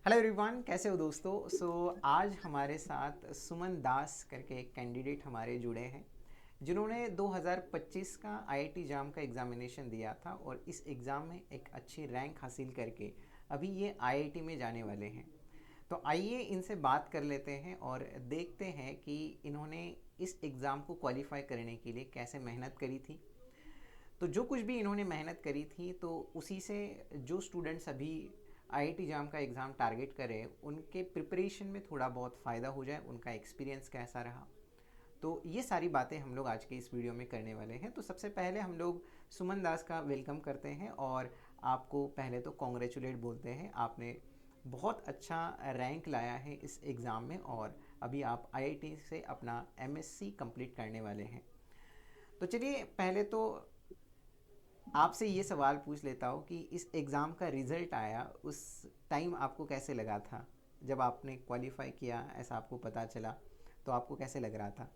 Hello everyone, कैसे हो दोस्तों। आज हमारे साथ सुमन दास करके एक कैंडिडेट हमारे जुड़े हैं जिन्होंने 2025 का आईआईटी जाम का एग्ज़ामिनेशन दिया था और इस एग्ज़ाम में एक अच्छी रैंक हासिल करके अभी ये आईआईटी में जाने वाले हैं। तो आइए इनसे बात कर लेते हैं और देखते हैं कि इन्होंने इस एग्ज़ाम को क्वालिफाई करने के लिए कैसे मेहनत करी थी। तो जो कुछ भी इन्होंने मेहनत करी थी तो उसी से जो स्टूडेंट्स अभी आईआईटी जाम का एग्ज़ाम टारगेट करें उनके प्रिपरेशन में थोड़ा बहुत फ़ायदा हो जाए, उनका एक्सपीरियंस कैसा रहा। तो ये सारी बातें हम लोग आज के इस वीडियो में करने वाले हैं। तो सबसे पहले हम लोग सुमन दास का वेलकम करते हैं और आपको पहले तो कॉन्ग्रेचुलेट बोलते हैं। आपने बहुत अच्छा रैंक लाया है इस एग्ज़ाम में और अभी आप आईआईटी से अपना एमएससी कंप्लीट करने वाले हैं। तो चलिए पहले तो आपसे ये सवाल पूछ लेता हूँ कि इस एग्ज़ाम का रिज़ल्ट आया उस टाइम आपको कैसे लगा था। जब आपने क्वालिफाई किया ऐसा आपको पता चला तो आपको कैसे लग रहा था।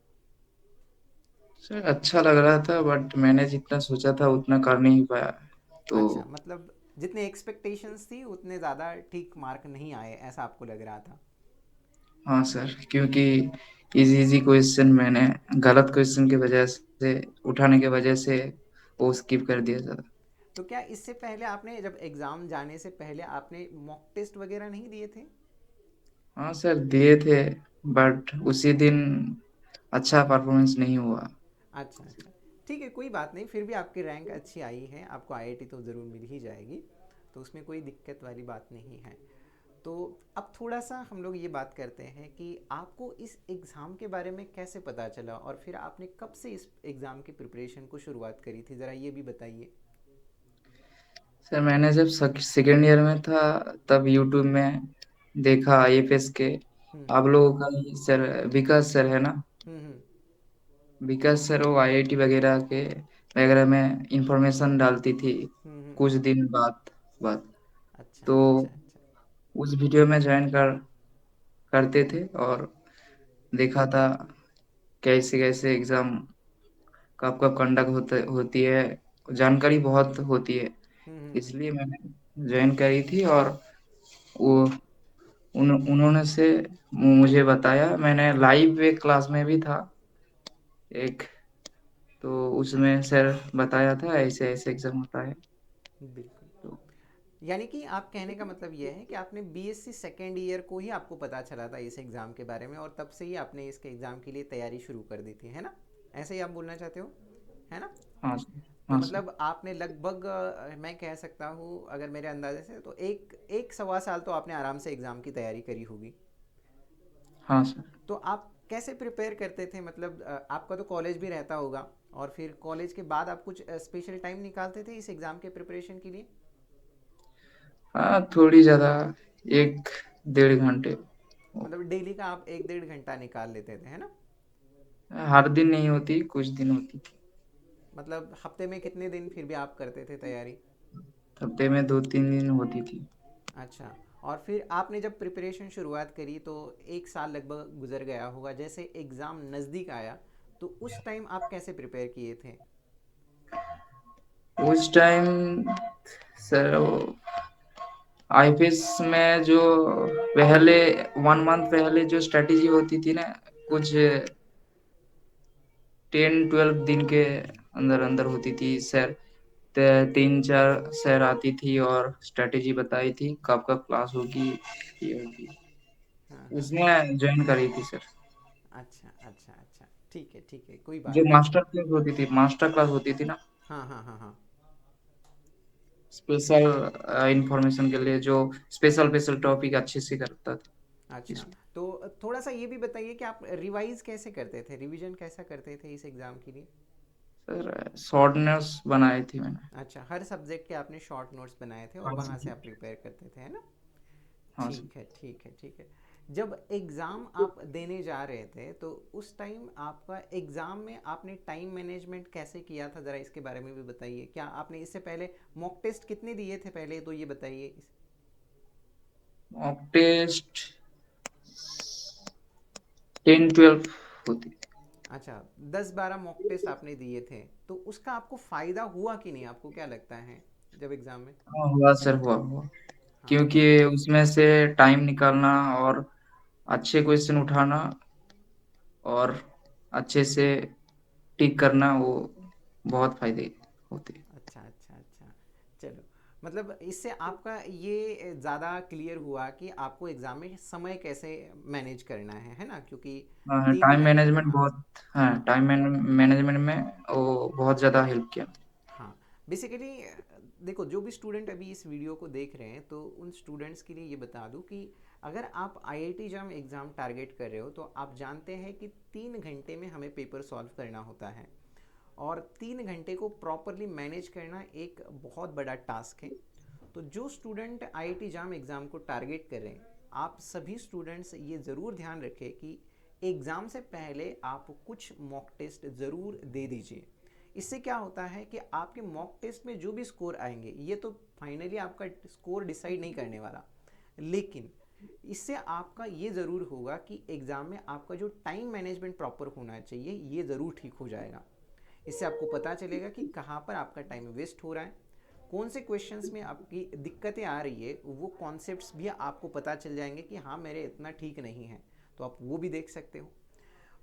सर अच्छा लग रहा था बट मैंने जितना सोचा था उतना कर नहीं पाया। तो अच्छा, मतलब जितने एक्सपेक्टेशंस थी उतने ज़्यादा ठीक मार्क नहीं आए ऐसा आपको लग रहा था। हाँ सर, क्योंकि इजी इजी क्वेश्चन मैंने गलत क्वेश्चन की वजह से उठाने की वजह से वो स्किप कर दिया सर। तो क्या इससे पहले आपने जब एग्ज़ाम जाने से पहले आपने मॉक टेस्ट वगैरह नहीं दिए थे। हाँ सर, दिए थे बट उसी दिन अच्छा परफॉर्मेंस नहीं हुआ। अच्छा अच्छा, ठीक है, कोई बात नहीं। फिर भी आपकी रैंक अच्छी आई है, आपको आईआईटी तो ज़रूर मिल ही जाएगी। तो उसमें कोई दिक्कत वाली बात नहीं है। तो अब थोड़ा सा हम लोग ये बात करते हैं कि आपको इस एग्ज़ाम के बारे में कैसे पता चला और फिर आपने कब से इस एग्ज़ाम की प्रिपरेशन को शुरुआत करी थी, ज़रा ये भी बताइए। सर मैंने जब सेकेंड ईयर में था तब यूट्यूब में देखा आईएफएस के। हम्म आप लोगों का ही सर विकास सर है ना। हम्म हम्म विकास सर वो आईआईटी वगैरह के वगैरह में इंफॉर्मेशन डालती थी कुछ हम्म। दिन बाद। अच्छा तो अच्छा अच्छा। उस वीडियो में ज्वाइन करते थे और देखा था कैसे कैसे एग्जाम कब कब कंडक्ट होती है। जानकारी बहुत होती है, हम्म। इसलिए मैंने ज्वाइन करी थी। और वो उन्होंने से मुझे बताया, मैंने लाइव एक क्लास में भी था एक। तो उसमें सर बताया था ऐसे ऐसे एग्जाम होता है। बिल्कुल। तो यानी कि आप कहने का मतलब ये है कि आपने बीएससी सेकेंड ईयर को ही आपको पता चला था इस एग्ज़ाम के बारे में और तब से ही आपने इसके एग्ज़ाम के लिए तैयारी शुरू कर दी थी, है ना। ऐसे ही आप बोलना चाहते हो, है ना। हाँ सर। तो हाँ सर। मतलब आपने लगभग मैं कह सकता हूँ अगर मेरे अंदाजे से तो एक एक सवा साल तो आपने आराम से एग्ज़ाम की तैयारी करी होगी। हाँ सर। तो आप कैसे प्रिपेयर करते थे, मतलब आपका तो कॉलेज भी रहता होगा और फिर कॉलेज के बाद आप कुछ स्पेशल टाइम निकालते थे इस एग्ज़ाम के प्रिपरेशन के लिए। हाँ थोड़ी ज़्यादा, 1 डेढ़ घंटे। मतलब डेली का आप 1 1.5 घंटा निकाल लेते थे, है ना। हर दिन नहीं होती, कुछ दिन होती। मतलब हफ्ते में कितने दिन फिर भी आप करते थे तैयारी। हफ्ते में 2 3 दिन होती थी। अच्छा। और फिर आपने जब प्रिपरेशन शुरुआत करी तो एक साल लगभग गुजर गया होगा, जैसे एग्ज़ाम नज़दीक आया तो उस टाइम आप कैसे प्रिपेयर किए थे। उस टाइम सर आईपीएस में जो पहले 1 मंथ पहले जो स्ट्रेटेजी होती थी ना, हाँ। कुछ 10 12 दिन के अंदर अंदर होती थी सर। 3 4 सर आती थी और स्ट्रेटेजी बताई थी कब कब क्लास होगी, ये होगी। हाँ हाँ हाँ। उसमें ज्वाइन करी थी सर। अच्छा अच्छा अच्छा, ठीक है, कोई जो बात नहीं। मास्टर क्लास होती थी, मास्टर क्लास होती थी ना, हाँ हाँ हाँ हाँ। स्पेशल इंफॉर्मेशन के लिए जो स्पेशल स्पेशल टॉपिक अच्छे से करता था अच्छा, इसमें। तो थोड़ा सा ये भी बताइए कि आप रिवाइज कैसे करते थे, रिवीजन कैसा करते थे इस एग्ज़ाम के लिए। सर शॉर्ट नोट्स बनाई थी मैंने। अच्छा, हर सब्जेक्ट के आपने शॉर्ट नोट्स बनाए थे और हाँ वहाँ से सर। आप प्रिपेयर करते थे, है ना। हाँ सर। ठीक है ठीक है ठीक है। जब एग्ज़ाम आप देने जा रहे थे तो उस टाइम आपका एग्ज़ाम में आपने टाइम मैनेजमेंट कैसे किया था, ज़रा इसके बारे में भी बताइए। क्या आपने इससे पहले मॉक टेस्ट कितने दिए थे पहले, तो ये बताइए। मॉक टेस्ट 10 12 होती। अच्छा, 10 12 मॉक टेस्ट आपने दिए थे तो उसका आपको फ़ायदा हुआ कि नहीं, आपको क्या लगता है जब एग्ज़ाम में। हाँ हुआ सर, हुआ हुआ। हाँ क्योंकि उसमें से टाइम निकालना और अच्छे क्वेश्चन उठाना और अच्छे से टिक करना, वो बहुत फायदे होते हैं। अच्छा अच्छा अच्छा। चलो, मतलब इससे आपका ये ज़्यादा क्लियर हुआ कि आपको एग्ज़ाम में समय कैसे मैनेज करना है ना, क्योंकि हाँ, 3 टाइम घंटे। मैनेजमेंट हाँ बहुत, हाँ, टाइम मैनेजमेंट में वो बहुत ज़्यादा हेल्प किया। हाँ। बेसिकली देखो, जो भी स्टूडेंट अभी इस वीडियो को देख रहे हैं, तो उन स्टूडेंट्स के लिए ये बता दूं कि अगर आप आईआईटी जाम एग्ज़ाम टारगेट कर रहे हो तो आप जानते हैं कि 3 घंटे में हमें पेपर सॉल्व करना होता है, और 3 घंटे को प्रॉपरली मैनेज करना एक बहुत बड़ा टास्क है। तो जो स्टूडेंट आईआईटी जाम एग्ज़ाम को टारगेट कर रहे हैं, आप सभी स्टूडेंट्स ये ज़रूर ध्यान रखें कि एग्ज़ाम से पहले आप कुछ मॉक टेस्ट ज़रूर दे दीजिए। इससे क्या होता है कि आपके मॉक टेस्ट में जो भी स्कोर आएंगे, ये तो फाइनली आपका स्कोर डिसाइड नहीं करने वाला, लेकिन इससे आपका ये ज़रूर होगा कि एग्ज़ाम में आपका जो टाइम मैनेजमेंट प्रॉपर होना चाहिए, ये ज़रूर ठीक हो जाएगा। इससे आपको पता चलेगा कि कहाँ पर आपका टाइम वेस्ट हो रहा है, कौन से क्वेश्चंस में आपकी दिक्कतें आ रही है, वो कॉन्सेप्ट्स भी आपको पता चल जाएंगे कि हाँ मेरे इतना ठीक नहीं है, तो आप वो भी देख सकते हो।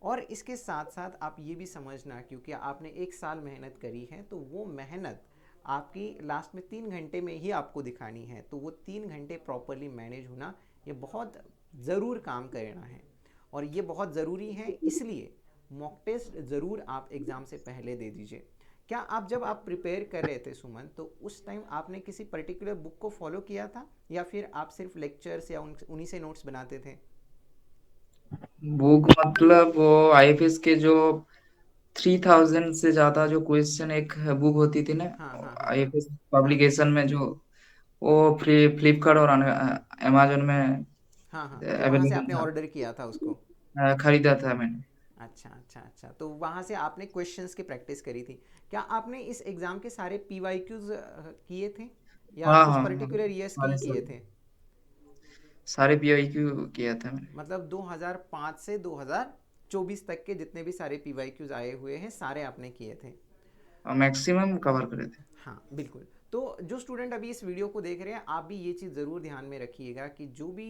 और इसके साथ साथ आप ये भी समझना, क्योंकि आपने 1 साल मेहनत करी है, तो वो मेहनत आपकी लास्ट में 3 घंटे में ही आपको दिखानी है, तो वो 3 घंटे प्रॉपरली मैनेज होना, ये बहुत ज़रूर काम करना है। और ये बहुत ज़रूरी है, इसलिए मॉक टेस्ट ज़रूर आप एग्ज़ाम से पहले दे दीजिए। क्या आप, जब आप प्रिपेयर कर रहे थे सुमन, तो उस टाइम आपने किसी पर्टिकुलर बुक को फॉलो किया था, या फिर आप सिर्फ लेक्चर्स या उन्हीं से नोट्स बनाते थे? बुक मतलब वो आईएफएस के जो 3000 से ज्यादा जो क्वेश्चन, एक बुक होती थी ना हाँ हाँ हाँ हाँ आईएफएस हाँ पब्लिकेशन में, जो वो फ्लिपकार्ट और अमेजोन में हाँ हाँ, तो वहाँ से अवेलेबल आपने था। ऑर्डर किया था उसको? खरीदा था मैंने। अच्छा अच्छा अच्छा, तो वहाँ से आपने क्वेश्चंस की प्रैक्टिस करी थी। क्या आपने इस एग्ज़ाम के सारे पी वाई क्यूज़ किए थे, या हाँ कुछ हाँ हाँ, पर्टिकुलर ईयर्स के ही सारे किए थे? सारे पीआईक्यू किया था मैंने। मतलब 2005 से 2024 तक के जितने भी सारे पी वाई क्यूज़ आए हुए हैं, सारे आपने किए थे? मैक्सिमम कवर करे थे। हाँ बिल्कुल। तो जो स्टूडेंट अभी इस वीडियो को देख रहे हैं, आप भी ये चीज़ ज़रूर ध्यान में रखिएगा कि जो भी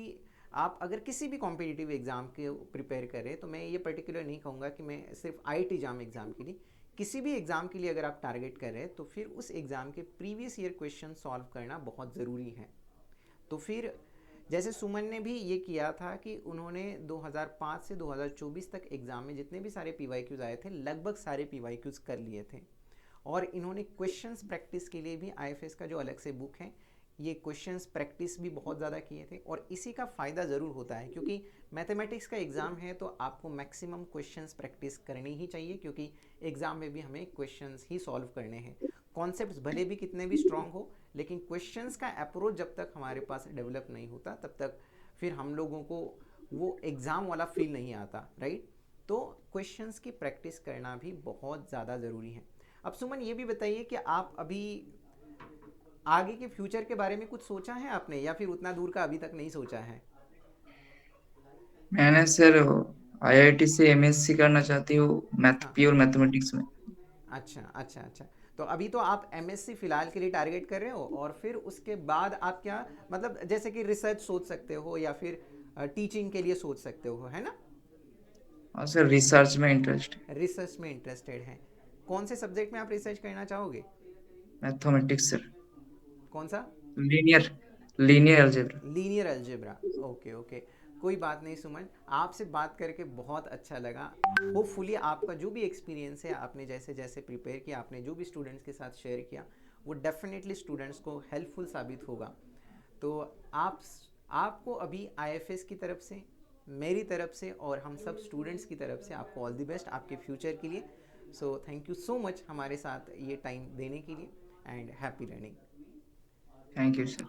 आप अगर किसी भी कॉम्पिटिटिव एग्ज़ाम के प्रिपेयर करें, तो मैं ये पर्टिकुलर नहीं कहूँगा कि मैं सिर्फ आईआईटी जाम एग्ज़ाम के लिए, किसी भी एग्ज़ाम के लिए अगर आप टारगेट कर रहे हैं, तो फिर उस एग्ज़ाम के प्रीवियस ईयर क्वेश्चन सॉल्व करना बहुत ज़रूरी है। तो फिर जैसे सुमन ने भी ये किया था कि उन्होंने 2005 से 2024 तक एग्ज़ाम में जितने भी सारे पी वाई क्यूज़ आए थे, लगभग सारे पी वाई क्यूज़ कर लिए थे। और इन्होंने क्वेश्चंस प्रैक्टिस के लिए भी आईएफएस का जो अलग से बुक है, ये क्वेश्चंस प्रैक्टिस भी बहुत ज़्यादा किए थे। और इसी का फ़ायदा ज़रूर होता है, क्योंकि मैथमेटिक्स का एग्ज़ाम है, तो आपको मैक्सिमम क्वेश्चंस प्रैक्टिस करनी ही चाहिए, क्योंकि एग्ज़ाम में भी हमें क्वेश्चंस ही सॉल्व करने हैं। कॉन्सेप्ट्स भले भी कितने भी स्ट्रांग हो, लेकिन क्वेश्चंस का अप्रोच जब तक हमारे पास डेवलप नहीं होता, तब तक फिर हम लोगों को वो एग्ज़ाम वाला फील नहीं आता, राइट? तो क्वेश्चंस की प्रैक्टिस करना भी बहुत ज़्यादा ज़रूरी है। अब सुमन ये भी बताइए कि आप अभी आगे के फ्यूचर के बारे में कुछ सोचा है आपने, या फिर उतना दूर का अभी तक नहीं सोचा है? मैंने सर आईआईटी से एमएससी करना चाहती हूँ, मैथ, हाँ। प्योर मैथमेटिक्स में। अच्छा अच्छा अच्छा। तो अभी तो आप एमएससी फिलहाल के लिए टारगेट कर रहे हो, और फिर उसके बाद आप क्या, मतलब जैसे कि रिसर्च सोच सकते हो, या फिर टीचिंग के लिए सोच सकते हो, है ना? और सर रिसर्च में इंटरेस्ट है। रिसर्च में इंटरेस्टेड हैं? कौन से सब्जेक्ट में आप रिसर्च करना चाहोगे? Mathematics sir. कौन सा? Linear linear algebra. Linear algebra. Okay okay. कोई बात नहीं सुमन, आपसे बात करके बहुत अच्छा लगा। होपफुली आपका जो भी एक्सपीरियंस है, आपने जैसे जैसे प्रिपेयर किया, आपने जो भी स्टूडेंट्स के साथ शेयर किया, वो डेफिनेटली स्टूडेंट्स को हेल्पफुल साबित होगा। तो आप आपको अभी आईएफएस की तरफ से, मेरी तरफ से, और हम सब स्टूडेंट्स की तरफ से आपको ऑल द बेस्ट आपके फ्यूचर के लिए। So thank you so much हमारे साथ ये टाइम देने के लिए, and happy learning. Thank you sir.